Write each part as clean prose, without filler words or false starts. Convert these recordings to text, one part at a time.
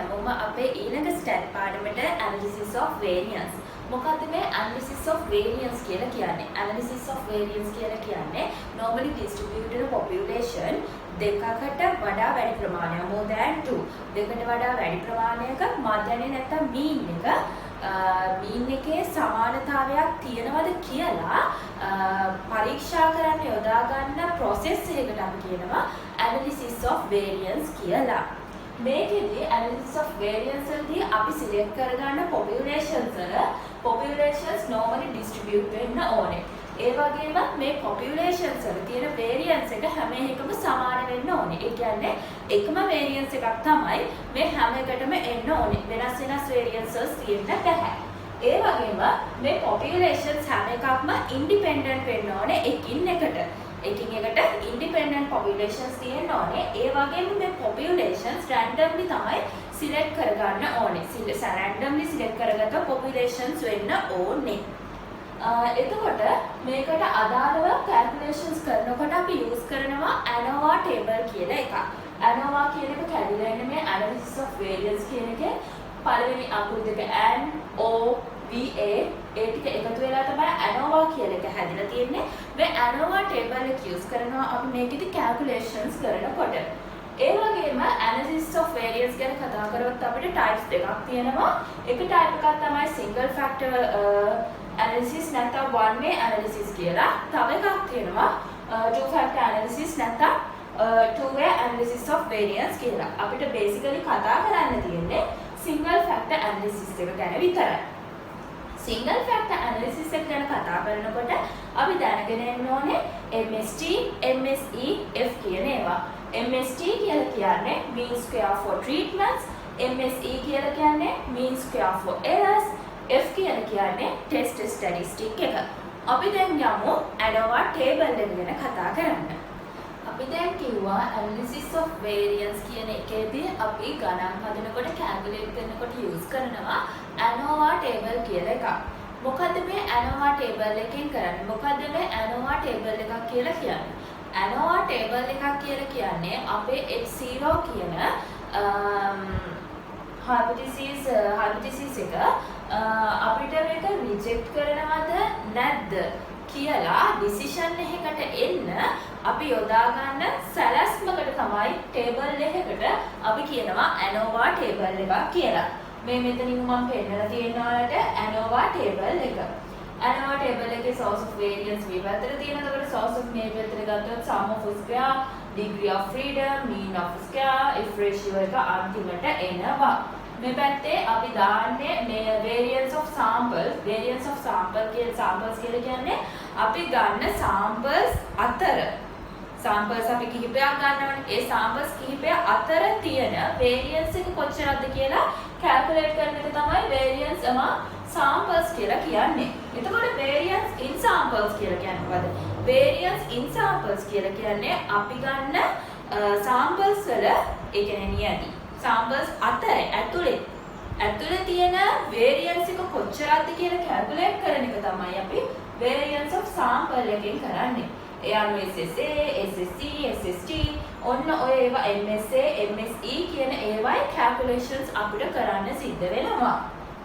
හැමෝම අපේ ඊළඟ ස්ටැට් පාඩමට analysis of variance. මොකද්ද මේ analysis of variance කියලා කියන්නේ? analysis of variance කියලා කියන්නේ normally distributed population දෙකකට වඩා වැඩි ප්‍රමාණයක් more than 2 දෙකට වඩා වැඩි ප්‍රමාණයක මධ්‍යනේ නැත්නම් mean එක mean එකේ සමානතාවයක් තියෙනවද කියලා පරීක්ෂා කරන්න යොදා ගන්න process එකකට අපි කියනවා analysis of variance කියලා. මේකෙදී analysis of variance වලදී අපි select කරගන්න populations normally distribute වෙන්න ඕනේ. ඒ වගේම මේ populations වල තියෙන variance එක හැම එකම සමාන වෙන්න ඕනේ. ඒ කියන්නේ එකම variance එකක් තමයි මේ හැම එකටම එන්න ඕනේ. වෙනස් variances තියෙන්න බෑ. ඒ වගේම මේ populations හැම එකක්ම independent වෙන්න ඕනේ එකින් එකට. එකින් එකට independent populations තියෙන්න ඕනේ. ඒ වගේම මේ populations randomly තමයි select කරගන්න ඕනේ. randomly select කරගත්ත populations වෙන්න ඕනේ. එතකොට මේකට අදාළව calculations කරනකොට අපි use කරනවා ANOVA table කියලා එකක්. ANOVA කියන එක කැඩිලා ඉන්නේ මේ analysis of variance කියන එකේ පළවෙනි අකුරු දෙක N O V A ඒ ටික එකතු වෙලා තමයි ANOVA කියලා එක හැදිලා තියෙන්නේ. මේ ANOVA table එක use කරනවා අපි මේකෙදි calculations කරනකොට. ඒ වගේම analysis of variance ගැන කතා කරොත් අපිට types දෙකක් තියෙනවා. එක type එකක් තමයි single factor analysis නැත්නම් one way analysis කියලා. තව එකක් තියෙනවා two factor analysis නැත්නම් two way analysis of variance කියලා. අපිට basically කතා කරන්න තියෙන්නේ single factor analysis එක ගැන විතරයි. single factor analysis එක ගැන කතා කරනකොට අපි දැනගෙන ඉන්න ඕනේ MST, MSE, F කියන ඒවා. MST කියලා කියන්නේ mean square for treatments, MSE කියලා කියන්නේ mean square for errors, F කියලා කියන්නේ test statistic එක. අපි දැන් යමු ANOVA table එක ගැන කතා කරන්න. අපි දැන් කිව්වා analysis of variance කියන එකේදී අපි ගණන් හදනකොට calculate කරනකොට use කරනවා ANOVA table කියලා එකක්. මොකද්ද මේ ANOVA table එකෙන් කරන්නේ? මොකද්ද මේ ANOVA table එකක් කියලා කියන්නේ? ANOVA table එකක් කියලා කියන්නේ අපේ H0 කියන hypothesis එක අපිට මේක reject කරනවද නැද්ද කියලා decision එකකට එන්න අපි යොදා ගන්න සැලැස්මකට තමයි table එකකට අපි කියනවා ANOVA table එකක් කියලා. මේ මෙතනින් මම පෙන්නලා තියෙනවාට ANOVA table එක. ANOVA table එකේ source of variance v පැත්තට තියෙනවා. එතකොට source of mean පැත්තට ගත්තොත් sum of square, degree of freedom, mean of square, F ratio එක අන්තිමට එනවා. මේ පැත්තේ අපි දාන්නේ මේ variance of samples කියලා කියන්නේ අපි ගන්න samples අතර samples අපි කිහිපයක් ගන්නවනේ. ඒ samples කිහිපය අතර තියෙන variance එක කොච්චරද කියලා calculate කරන එක තමයි variance among samples කියලා කියන්නේ. එතකොට variance in samples කියලා කියන්නේ මොකද? variance in samples කියලා කියන්නේ අපි ගන්න samples වල ඒ කියන්නේ නියටි samples අතර ඇතුලේ තියෙන variance එක කොච්චරද කියලා calculate කරන එක තමයි අපි variance of sample එකෙන් කරන්නේ. ඒ අනුව SSA, SSC, SST ඔන්න ඔය ඒවා MSA, MSE කියන ඒවායි calculations අපිට කරන්න සිද්ධ වෙනවා.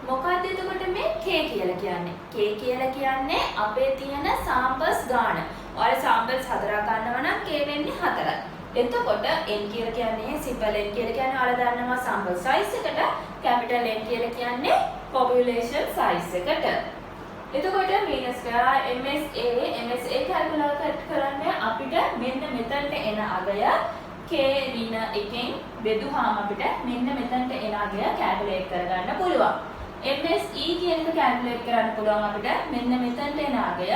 මොකක්ද එතකොට මේ K කියලා කියන්නේ? K කියලා කියන්නේ අපේ තියෙන samples ගාන. ඔයාලා samples 4ක් ගන්නවා නම් K වෙන්නේ 4යි. එතකොට N කියලා කියන්නේ simple N කියලා කියන්නේ ඔයාලා දන්නවා sample size එකට, capital N කියලා කියන්නේ population size එකට. එතකොට mean square MSA calculate කරන්නේ අපිට මෙන්න මෙතනට එන අගය K ඍණ එකෙන් බෙදුවාම අපිට මෙන්න මෙතනට එන අගය calculate කරගන්න පුළුවන්. MSE කියන එක calculate කරන්න පුළුවන් අපිට මෙන්න මෙතනට එන අගය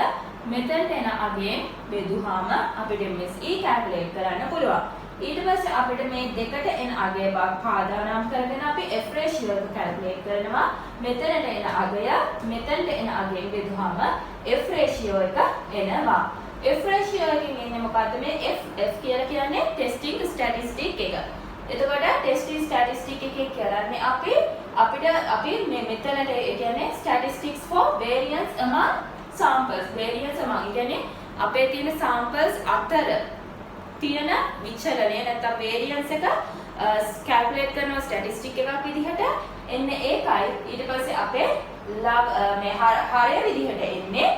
මෙතනට එන අගයෙන් බෙදුවාම අපිට MSE calculate කරන්න පුළුවන්. ඊට පස්සේ අපිට මේ දෙකට එන අගය පාදානම් කරගෙන අපි F ratio එක calculate කරනවා. මෙතනට එන අගය මෙතනට එන අගයෙන් බෙදුවාම F ratio එක එනවා. F ratio එකකින් එන්නේ මොකද්ද මේ F කියලා කියන්නේ testing statistic එක. එතකොට testing statistic එකේ කරන්නේ අපි මේ මෙතනට ඒ කියන්නේ statistics for variance among samples. variance among කියන්නේ අපේ තියෙන samples අතර තියෙන විචලනය නැත්නම් variance එක කැල්කියුලේට් කරනවා ස්ටැටිස්ටික් එකක් විදිහට එන්නේ ඒකයි ඊට පස්සේ අපේ මේ හරය විදිහට එන්නේ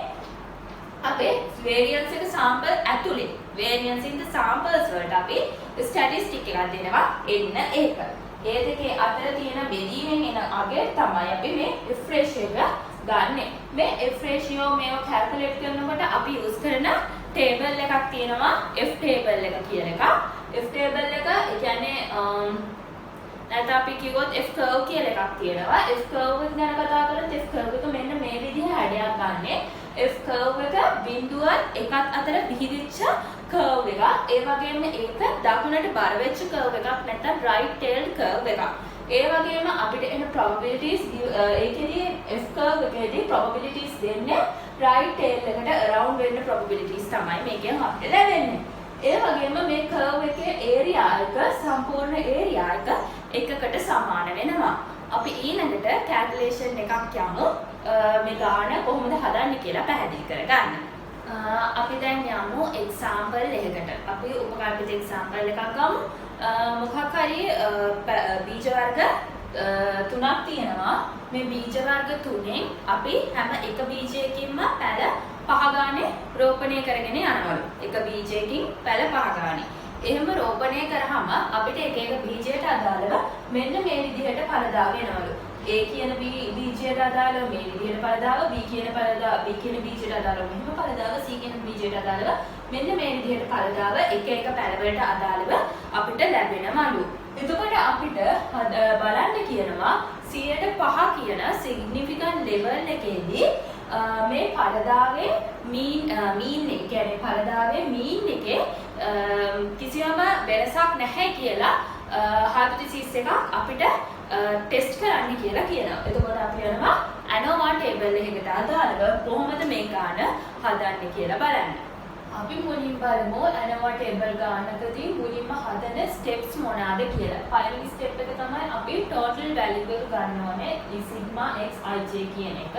අපේ variance එක sample ඇතුලේ variance in the samples වලට අපි ස්ටැටිස්ටික් එකක් දෙනවා එන්න ඒක. ඒ දෙකේ අතර තියෙන බෙදීමෙන් එන අගය තමයි අපි මේ F ratio එක ගන්නෙ. මේ F ratio මේව කැල්කියුලේට් කරනකොට අපි යූස් කරන ටේබල් එකක් තියෙනවා F table එක කියන එක. F table එක ඒ කියන්නේ නැත්නම් අපි කිව්වොත් F curve කියලා එකක් තියෙනවා. F curve එක ගැන කතා කරද්දී F curve එක මෙන්න මේ විදිහ හැඩයක් ගන්නෙ. F curve එක බිඳුවත් එකත් අතර විහිදිච්ච curve එකක්. ඒ වගේම ඒක දකුණට බර වෙච්ච curve එකක් නැත්නම් right tailed curve එකක්. ඒ වගේම අපිට එන probabilities ඒකෙදී F curve එකේදී probabilities දෙන්නේ right tail එකට around වෙන්න probabilities තමයි මේකෙන් අපිට ලැබෙන්නේ. ඒ වගේම මේ curve එකේ area එක සම්පූර්ණ area එක එකකට සමාන වෙනවා. අපි ඊළඟට calculation එකක් යමු. මේ ගාන කොහොමද හදන්නේ කියලා පැහැදිලි කරගන්න. අපි දැන් යමු example එකකට. අපි උපකල්පිත example එකක් ගමු. මොකක් හරි බීජ වර්ග තුනක් තියෙනවා. මේ බීජ වර්ග තුනෙන් අපි හැම එක බීජයකින්ම පැල 5 ගානේ රෝපණය කරගෙන යනවලු. එක බීජයකින් පැල 5 ගානේ. එහෙම රෝපණය කරාම අපිට එක එක බීජයට අදාළව මෙන්න මේ විදිහට ඵලදාව එනවලු. A කියන බීජයට අදාළව මේ විදිහට ඵලදාව, B කියන බීජයට අදාළව මෙහෙම ඵලදාව, C කියන බීජයට අදාළව මෙන්න මේ විදිහට ඵලදාව එක එක පැල වලට අදාළව අපිට ලැබෙනවලු. එතකොට අපිට බලන්න කියනවා 105 කියන significant level එකේදී මේ ඵලදාවේ mean එක කියන්නේ ඵලදාවේ mean එකේ කිසියම් වෙනසක් නැහැ කියලා hypothesis එකක් අපිට ටෙස්ට් කරන්න කියලා කියනවා. එතකොට අපි යනවා ANOVA table එකකට අදාළව කොහොමද මේ ගාන හදන්නේ කියලා බලන්න. අපි මුලින්ම බලමු ANOVA table ගානකදී මුලින්ම හදන steps මොනවාද කියලා. පළවෙනි step එක තමයි අපි total value එක ගන්න ඕනේ sigma xij කියන එක.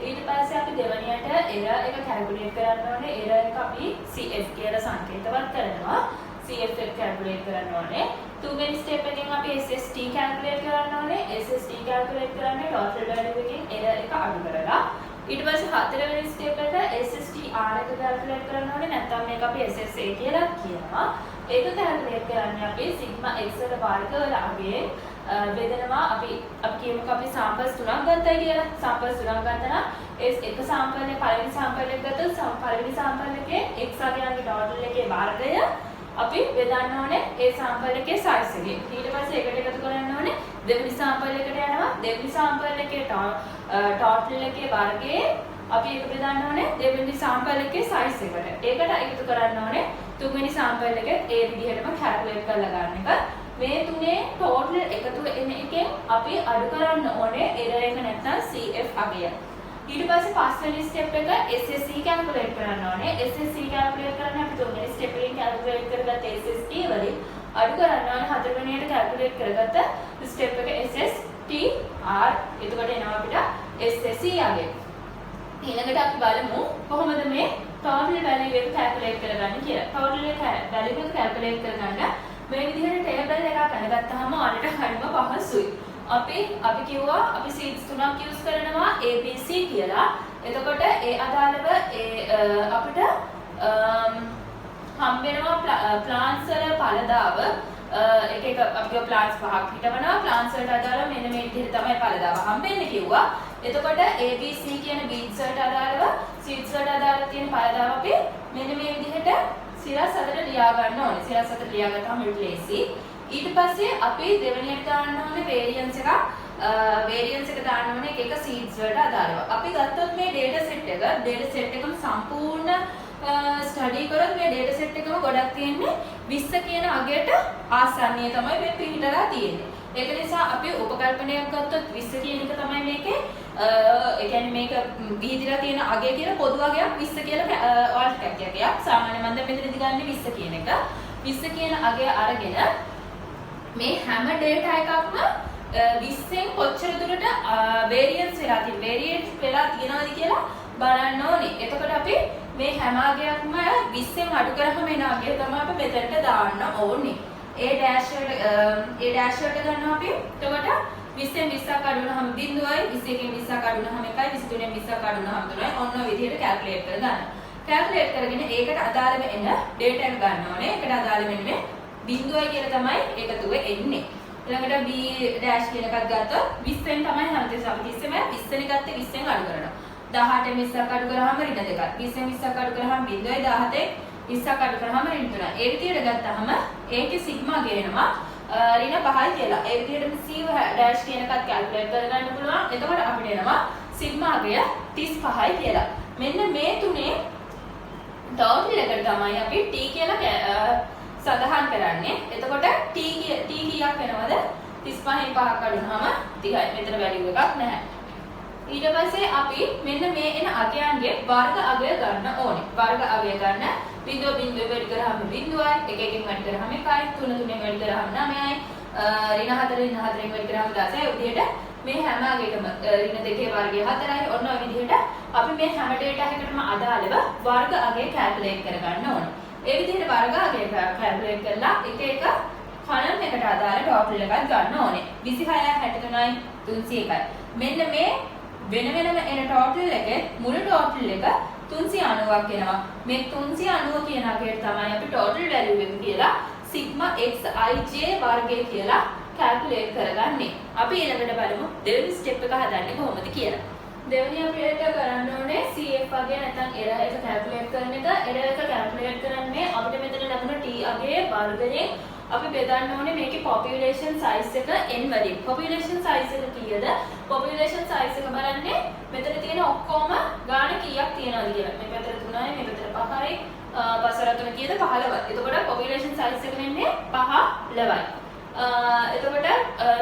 ඊට පස්සේ අපි දෙවැනියට error එක calculate කරන්න ඕනේ. error එක අපි CF කියලා සංකේතවත් කරනවා. CF එක calculate කරන්න ඕනේ. තුන්වෙනි step එකෙන් අපි SST calculate කරන්න ඕනේ. SST calculate කරන්නේ total value එකෙන් error එක අඩු කරලා. ඊට පස්සේ හතරවෙනි step එක SSTR එක calculate කරන්න ඕනේ. නැත්නම් මේක අපි SSA කියලා කියනවා. ඒක calculate කරන්නේ අපි sigma x වල වර්ග වල අගයෙන් බෙදනවා. අපි කියමුකෝ අපි samples 3ක් ගත්තා කියලා. samples 3ක් ගත්තා නම් එක sample එක පළවෙනි sample එක ගත්තොත් පළවෙනි sample එකේ x අගයන්ගේ total එකේ වර්ගය අපි බෙදන්න ඕනේ ඒ sample එකේ size එකෙන්. ඊට පස්සේ එකට එකතු කරන්න ඕනේ දෙවෙනි sample එකට යනවා. දෙවෙනි sample එකේ total එකේ වර්ගයේ අපි ඒක බෙදන්න ඕනේ දෙවෙනි sample එකේ size එකට. ඒකට එකතු කරන්න ඕනේ තුන්වෙනි sample එක ඒ විදිහටම calculate කරලා ගන්න එක. මේ තුනේ total එකතු එන එකෙන් අපි අඩු කරන්න ඕනේ error එක නැත්නම් CF අගය. ඊට පස්සේ පස්වෙනි step එක SSC calculate කරන්න ඕනේ. SSC calculate කරන්න අපි තුන්වෙනි step එකෙන් calculate කරගත්ත SST වලින් අඩු කරන්න ඕනේ හතරවෙනියට calculate කරගත්ත step එක SSTR. එතකොට එනවා අපිට SSC අගය. ඊළඟට අපි බලමු කොහොමද මේ total value එක calculate කරගන්නේ කියලා. total value එක calculate කරගන්න මේ විදිහට table එකක් අරගත්තාම ඔයාලට හරිම පහසුයි. අපි කිව්වා අපි seeds තුනක් use කරනවා ABC කියලා. එතකොට ඒ අදාළව අපිට හම්බ වෙනවා plants වල ඵලදාව එක අපි plants පහක් හිටවනවා. plants වලට අදාළව මෙන්න මේ විදිහට තමයි ඵලදාව හම්බෙන්නේ කිව්වා. එතකොට ABC කියන beans වලට අදාළව seeds වලට අදාළව තියෙන ඵලදාව අපි මෙන්න මේ විදිහට සිරස් අතර ලියා ගන්න ඕනේ. සිරස් අතර ලියාගත්තාම ලේසි. ඊට පස්සේ අපි දෙවෙනියට දාන්න ඕනේ variance එක. variance එක දාන්න ඕනේ එක seeds වලට අදාළව. අපි ගත්තොත් මේ data set එකම සම්පූර්ණ ස්ටඩි කරොත් මේ data set එකම ගොඩක් තියෙන්නේ 20 කියන අගයට ආසන්නයේ තමයි මේ පිටලා තියෙන්නේ. ඒක නිසා අපි උපකල්පනයක් ගත්තොත් 20 කියන එක තමයි මේකේ ඒ කියන්නේ මේක විහිදිලා තියෙන අගය කියන පොදු අගයක් 20 කියලා ඔයාලට කැකියක්. සාමාන්‍ය මම දැන් මෙතනදී ගන්න 20 කියන එක. 20 කියන අගය අරගෙන මේ හැම data එකක්ම 20න් කොච්චර දුරට variance වෙලා තියෙනවද කියලා බලන්න ඕනේ. එතකොට අපි මේ හැම අගයක්ම 20න් අඩු කරාම එන අගය තමයි අපි මෙතනට දාන්න ඕනේ. A dash වලට ගන්නවා අපි. එතකොට 20න් 20ක් අඩු වුණාම 0යි 21න් 20ක් අඩු වුණාම 1යි 23න් 20ක් අඩු වුණාම 3යි. ඔන්න ඔය විදිහට කැල්කියුලේට් කරගන්න. කැල්කියුලේට් කරගෙන ඒකට අදාළ වෙන data එක ගන්න ඕනේ. ඒකට අදාළ වෙන්නේ 0යි කියලා තමයි එකතුව එන්නේ. ඊළඟට B dash කියන එකක් ගත්තොත් 20න් තමයි හැමතිස්සෙම අපි කිස්සෙම 20නේ ගත්තේ 20න් අඩු කරනවා. 18න් 20ක් අඩු කරාම ඍණ 2ක්. 20න් 20ක් අඩු කරාම 0යි 17න් 20ක් අඩු කරාම ඍණ 3යි. ඒ විදිහට ගත්තාම ඒකේ සිග්මා ගේනවා ඍණ 5යි කියලා. ඒ විදිහටම C dash කියන එකත් කැල්කියුලේට් කරගන්න පුළුවන්. එතකොට අපිට එනවා සිග්මාගය 35යි කියලා. මෙන්න මේ තුනේ ටෝටල් එකට තමයි අපි T කියලා සඳහන් කරන්නේ. එතකොට T කීයක් වෙනවද? 35න් 5ක් අඩු වුණාම 30යි. මෙතන වැලියු එකක් නැහැ. ඊට පස්සේ අපි මෙන්න මේ එන අගයන්ගේ වර්ග අගය ගන්න ඕනේ. වර්ග අගය ගන්න බිඳුව බිඳුව වැඩි කරාම 0යි, එකකින් වැඩි කරාම 1යි, 3 3ෙන් වැඩි කරාම 9යි, ඍණ 4ෙන් 4ෙන් වැඩි කරාම 10යි. ඒ විදිහට මේ හැම අගයකම ඍණ 2 වර්ගය 4යි. ඔන්න ඔය විදිහට අපි මේ හැම ඩේටා එකකටම අදාළව වර්ග අගය කැල්කියුලේට් කරගන්න ඕනේ. ඒ විදිහට වර්ග අගය කැල්කියුලේට් කරලා එක එක කලම් එකට අදාළ ටෝටල් එකක් ගන්න ඕනේ. 26යි 63යි 301යි. මෙන්න මේ වෙන වෙනම එන ටෝටල් එකේ මුළු ටෝටල් එක 390ක් එනවා. මේ 390 කියන අගයට තමයි අපි ටෝටල් වැලියු එක කියලා සිග්මා xij වර්ගය කියලා කැල්කියුලේට් කරගන්නේ. අපි ඊළඟට බලමු දෙවෙනි ස්ටෙප් එක හදන්නේ කොහොමද කියලා. දෙවෙනි අපිට කරන්න ඕනේ CF අගය නැත්නම් එරර් එක කැල්කියුලේට් කරන එක. එරර් එක කැල්කියුලේට් කරන්නේ අපිට මෙතන ලැබුණ T අගයේ වර්ගයෙන් අපි බෙදන්න ඕනේ මේකේ population size එක n වලින්. population size එක කීයද? population size එක බලන්නේ මෙතන තියෙන ඔක්කොම ගාණ කීයක් තියෙනවද කියලා. මේ පැත්තට 3යි, මේ පැත්තට 5යි, පසර 3 කීයද? 15යි. එතකොට population size එක වෙන්නේ 15යි. එතකොට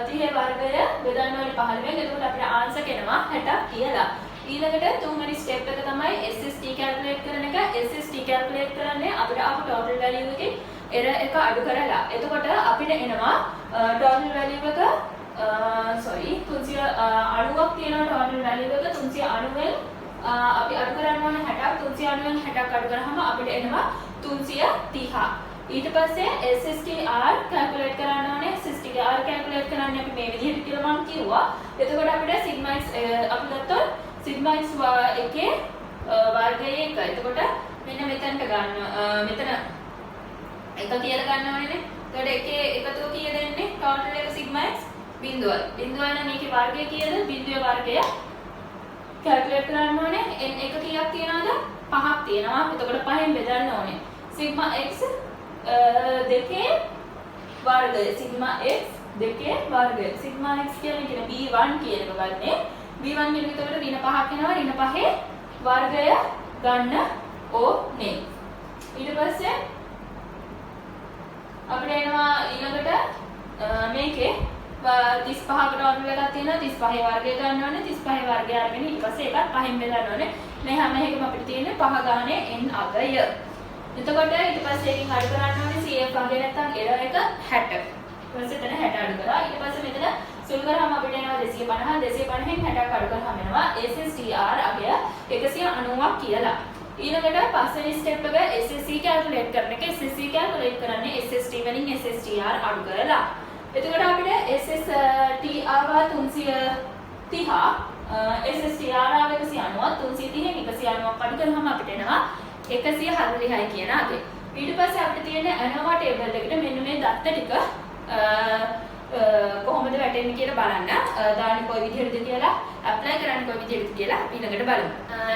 30 වර්ගය බෙදන්න ඕනේ 15ෙන්. එතකොට අපිට ආන්සර් එනවා 60 කියලා. ඊළඟට තුන්වෙනි ස්ටෙප් එක තමයි SST කැල්කියුලේට් කරන එක. SST කැල්කියුලේට් කරන්නේ අපිට ආපු ටෝටල් වැලියු එකේ එරර් එක අඩු කරලා. එතකොට අපිට එනවා ටෝටල් වැලියු එක 390ක් තියෙනවා ටෝටල් වැලියු එක 390ෙන් අපි අඩු කරන්න ඕන 60ක් 390ෙන් 60ක් අඩු කරාම අපිට එනවා 330. ඊට පස්සේ SSTR කැල්කියුලේට් කරන්න ඕනේ. SSTR කැල්කියුලේට් කරන්නේ අපි මේ විදිහට කියලා මම කිව්වා. එතකොට අපිට සිග්මා x අපි ගත්තොත් සිග්මා x එකේ වර්ගය 1. එතකොට මෙන්න මෙතනට ගන්න මෙතන එක කියලා ගන්න ඕනේනේ. එතකොට එකේ එකතුව කීයද එන්නේ? ටෝටල් එක සිග්මා x 0යි. 0යි නම් මේකේ වර්ගය කීයද? 0ේ වර්ගය කැල්කියුලේට් කරන්න ඕනේ. n එක කීයක් තියනවද? 5ක් තියෙනවා. එතකොට 5ෙන් බෙදන්න ඕනේ. සිග්මා x දෙකේ වර්ගය සිග්මා x දෙකේ වර්ගය සිග්මා x කියන්නේ b1 කියන එක ගන්නේ b1 කියන එකට ඍණ 5ක් එනවා ඍණ 5 වර්ගය ගන්න ඕනේ. ඊට පස්සේ අපිට එනවා ඊළඟට මේකේ 35කට ටෝටල් එකක් තියෙනවා 35 වර්ගය ගන්න ඕනේ 35 වර්ගය අරගෙන ඊට පස්සේ ඒකත් 5ෙන් බෙදන්න ඕනේ. මේ හැම එකම අපිට තියෙන්නේ 5 ගානේ n අගය. එතකොට ඊට පස්සේ එකකින් අඩු කරන්න ඕනේ CF අගය නැත්නම් එරර් එක 60. ඊට පස්සේ එතන 60 අඩු කරා. ඊට පස්සේ මෙතන සුළු කරාම අපිට එනවා 250 250න් 60ක් අඩු කරාම එනවා SSTR අගය 190ක් කියලා. ඊළඟට පස්වෙනි ස්ටෙප් එක SSC කැල්කියුලේට් කරන එක. SSC කැල්කියුලේට් කරන්නේ SST වලින් SSTR අඩු කරලා. එතකොට අපිට SST ආවා 330 SSTR ආව 190 330න් 190ක් අඩු කරාම අපිට එනවා 140යි කියන අගය. ඊට පස්සේ අපිට තියෙන ANOVA ටේබල් එකට මෙන්න මේ දත්ත ටික කොහොමද වැටෙන්නේ කියලා බලන්න. දාන්නේ කොයි විදිහටද කියලා, ඇප්ලයි කරන්නේ කොයි විදිහටද කියලා ඊළඟට බලමු.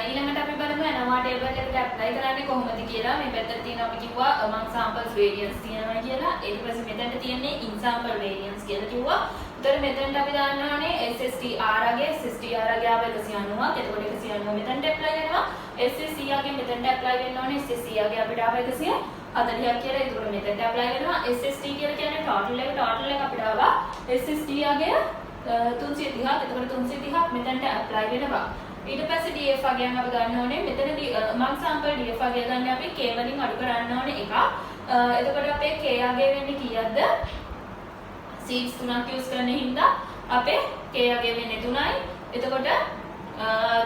ඊළඟට අපි බලමු ANOVA ටේබල් එකට ඇප්ලයි කරන්නේ කොහොමද කියලා. මේ පැත්තට තියෙන අපි කිව්වා among samples variance තියෙනවා කියලා. ඊට පස්සේ මෙතනට තියෙන්නේ in sample variance කියලා කිව්වා. එතකොට මෙතනට අපි දාන්න ඕනේ SSTR අගය ආව 190ක්. එතකොට 190 මෙතනට ඇප්ලයි කරනවා. SSC අගය මෙතනට ඇප්ලයි වෙන්න ඕනේ. SSC අගය අපිට ආව 140ක් කියලා. එතකොට මෙතනට ඇප්ලයි කරනවා. SST කියලා කියන්නේ ටෝටල් එක අපිට ආවා SST අගය 330ක්. එතකොට 330ක් මෙතනට ඇප්ලයි වෙනවා. ඊට පස්සේ DF අගයන් අපි ගන්න ඕනේ. මෙතනදී among sample DF අගය ගන්න අපි K වලින් අඩු කරන්න ඕනේ එකක්. එතකොට අපේ K අගය වෙන්නේ කීයක්ද? seeds 3ක් use කරන හින්දා අපේ K අගය වෙන්නේ 3යි. එතකොට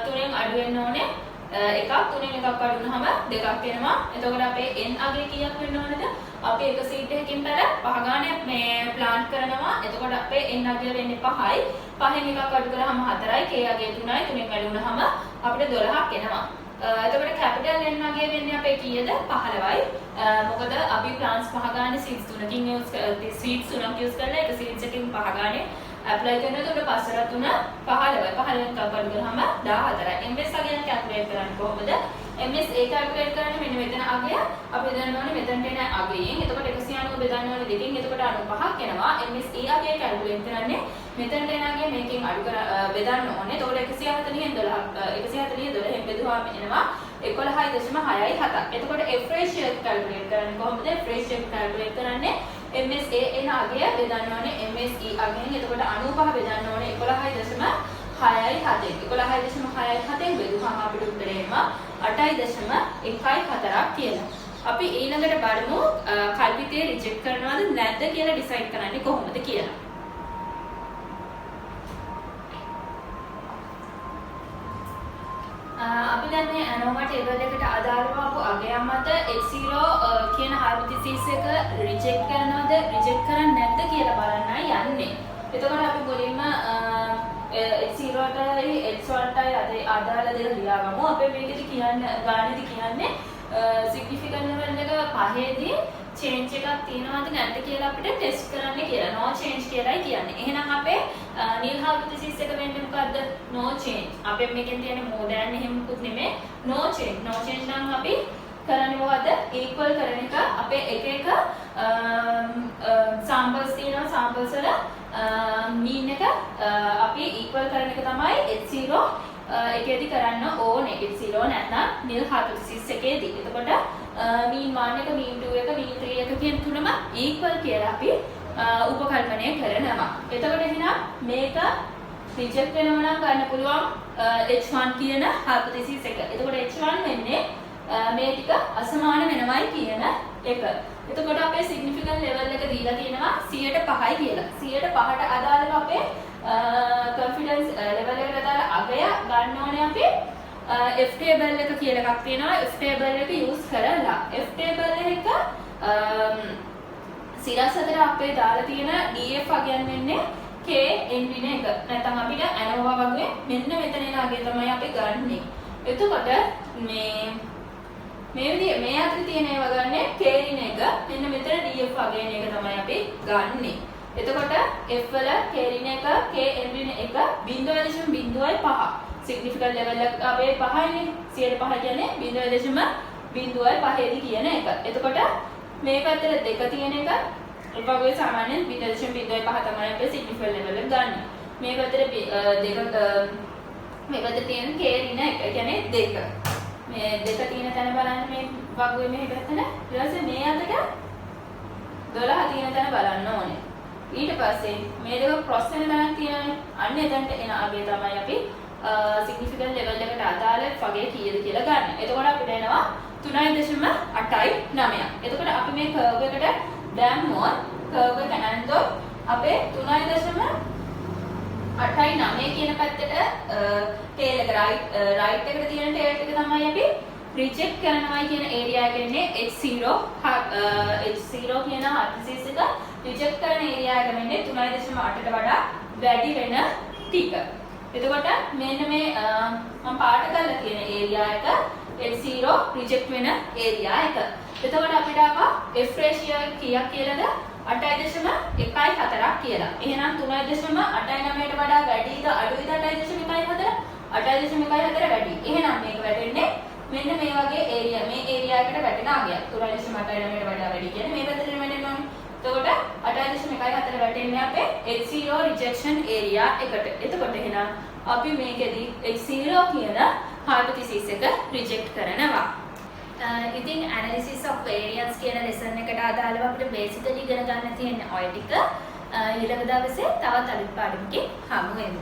3ෙන් අඩු වෙන්න ඕනේ එකක් තුනෙන් එකක් අඩු වුණාම දෙකක් එනවා. එතකොට අපේ n අගය කීයක් වෙන්න ඕනද? අපි එක සීඩ් එකකින් පෙර පහ ගානේ මේ ප්ලාන්ට් කරනවා. එතකොට අපේ n අගය වෙන්නේ 5යි. 5න් එකක් අඩු කරාම 4යි. k අගය 3යි. 3න් වැඩි වුණාම අපිට 12ක් එනවා. එතකොට කැපිටල් n අගය වෙන්නේ අපේ කීයද? 15යි. මොකද අපි ප්ලාන්ට්ස් පහ ගානේ සීඩ්ස් තුනකින් සීඩ්ස් තුනක් යූස් කරලා එක සීඩ්ස් එකකින් පහ ගානේ apply කරනකොට පස්සට 3 15යි 15න් කපල් කරාම 14යි. ms අගය කැල්කියුලේට් කරන්නේ කොහොමද? ms a කැල්කියුලේට් කරන්නේ මෙන්න මෙතන අගය අපි දන්න ඕනේ මෙතනට එන අගයෙන්. එතකොට 190 බෙදන්න ඕනේ දෙකෙන්. එතකොට 95ක් එනවා. ms e අගය කැල්කියුලේට් කරන්නේ මෙතනට එන අගය මේකෙන් අඩු කර බෙදන්න ඕනේ. එතකොට 140න් 12න් බෙදුවාම එනවා 11.6යි 7ක්. එතකොට f ratio එක කැල්කියුලේට් කරන්නේ කොහොමද? f ratio එක කැල්කියුලේට් කරන්නේ ms a එන අගය බෙදන්න ඕනේ ms e අගයෙන්. එතකොට 95 බෙදන්න ඕනේ 11.6යි 7න්. 11.6යි 7න් බෙදුවාම අපිට උත්තරේ එනවා 8.14ක් කියලා. අපි ඊළඟට බලමු කල්පිතය රිජෙක්ට් කරනවද නැද්ද කියලා ඩිසයිඩ් කරන්නේ කොහොමද කියලා. අපි දැන් මේ ANOVA ටේබල් එකට අදාළව ආපු අගයන් මත H0 කියන හයිපොතීසිස් එක රිජෙක්ට් කරනවද රිජෙක්ට් කරන්නේ නැද්ද කියලා බලන්නයි යන්නේ. එතකොට අපි මුලින්ම H0ටයි H1ටයි අදාළ දේ ලියාගමු. අපේ මේකෙදි කියන්නේ ගානෙදි කියන්නේ සිග්නිෆිකන්ට් ලෙවල් එක පහේදී චේන්ජ් එකක් තියෙනවද නැද්ද කියලා අපිට ටෙස්ට් කරන්න කියලා. no change කියලායි කියන්නේ. එහෙනම් අපේ නිල් හයිපොතීසිස් එක වෙන්නේ මොකද්ද? no change. අපේ මේකෙන් තියෙන more than එහෙම මුකුත් නෙමෙයි. no change. no change නම් අපි කරන්නේ මොකද්ද? equal කරන එක. අපේ එක එක samples තියෙනවා. samples වල mean එක අපි equal කරන එක තමයි H0 එකේදී කරන්න ඕනේ. H0 නැත්නම් නිල් හයිපොතීසිස් එකේදී. එතකොට mean 1 එක mean 2 එක mean 3 එක කියන තුනම equal කියලා අපි උපකල්පනය කරනවා. එතකොට එහෙනම් මේක රිජෙක්ට් වෙනවා නම් ගන්න පුළුවන් H1 කියන හයිපොතීසිස් එක. එතකොට H1 වෙන්නේ මේ ටික අසමාන වෙනවයි කියන එක. එතකොට අපේ සිග්නිෆිකන්ට් ලෙවල් එක දීලා තියෙනවා 105යි කියලා. 105ට අදාළව අපේ කොන්ෆිඩන්ස් ලෙවල් එකට අදාළ අගය ගන්න ඕනේ අපි F table එක කියලා එකක් තියෙනවා. F table එක use කරලා F table එක සිරස් අතර අපේ දාලා තියෙන DF අගයන් වෙන්නේ K n වෙන එක. නැත්නම් අපිට ANOVA වගේ මෙන්න මෙතන එන අගය තමයි අපි ගන්නෙ. එතකොට මේ අතර තියෙන ඒවා ගන්නේ K රින එක. මෙන්න මෙතන DF අගය එන එක තමයි අපි ගන්නෙ. එතකොට F වල K රින එක K n රින එක 0.05 සිග්නිෆිකන්ට් ලෙවල් එක අපේ 5යිනේ. 105 කියන්නේ 0.05 දී කියන එක. එතකොට මේ පැත්තට දෙක තියෙන එක ඒ වගේ සාමාන්‍යයෙන් 0.05 තමයි අපේ සිග්නිෆිකන්ට් ලෙවල් එක ගන්න. මේ පැත්තට මේ පැත්තට තියෙන K රින එක කියන්නේ දෙක. මේ දෙක තියෙන තැන බලන්න මේ වගේ මේ පැත්තට. ඊට පස්සේ මේ අතට 12 තියෙන තැන බලන්න ඕනේ. ඊට පස්සේ මේ දෙක ක්‍රොස් වෙන තැනක් තියෙනනේ. අන්න එතනට එන අගය තමයි අපි සිග්නිෆිකන්ට් ලෙවල් එකට අදාළ වගේ කීයද කියලා ගන්න. එතකොට අපිට එනවා 3.89. එතකොට අපි මේ කර්ව් එකට දැම්මොත් කර්ව් එක ඇන්දොත් අපේ 3.89 කියන පැත්තට ටේල් එක රයිට් එකට තියෙන ටේල් එක තමයි අපි රිජෙක්ට් කරනවා කියන ඒරියා එක ඉන්නේ H0 කියන හයිපොතීසිස් එක රිජෙක්ට් කරන ඒරියා එක වෙන්නේ 3.8ට වඩා වැඩි වෙන ටික. එතකොට මෙන්න මේ මම පාට කරලා තියෙන ඒරියා එක H0 රිජෙක්ට් වෙන ඒරියා එක. එතකොට අපිට ආවා F ratio කීයක් කියලාද? 8.14ක් කියලා. එහෙනම් 3.89ට වඩා වැඩිද අඩුයිද 8.14? 8.14 වැඩි. එහෙනම් මේක වැටෙන්නේ මෙන්න මේ වගේ ඒරියා මේ ඒරියා එකට වැටෙන අගයක්. 3.89ට වඩා වැඩි කියන්නේ මේ පැත්තට වෙන්න ඕනේ. එතකොට 8.14 වැටෙන්නේ අපේ H0 rejection area එකට. එතකොට එහෙනම් අපි මේකෙදි H0 කියන hypothesis එක reject කරනවා. ඉතින් analysis of variance කියන lesson එකට අදාළව අපිට basically ඉගෙන ගන්න තියෙන ඔය ටික ඊළඟ දවසේ තවත් අලුත් පාඩමකින් හමු වෙමු.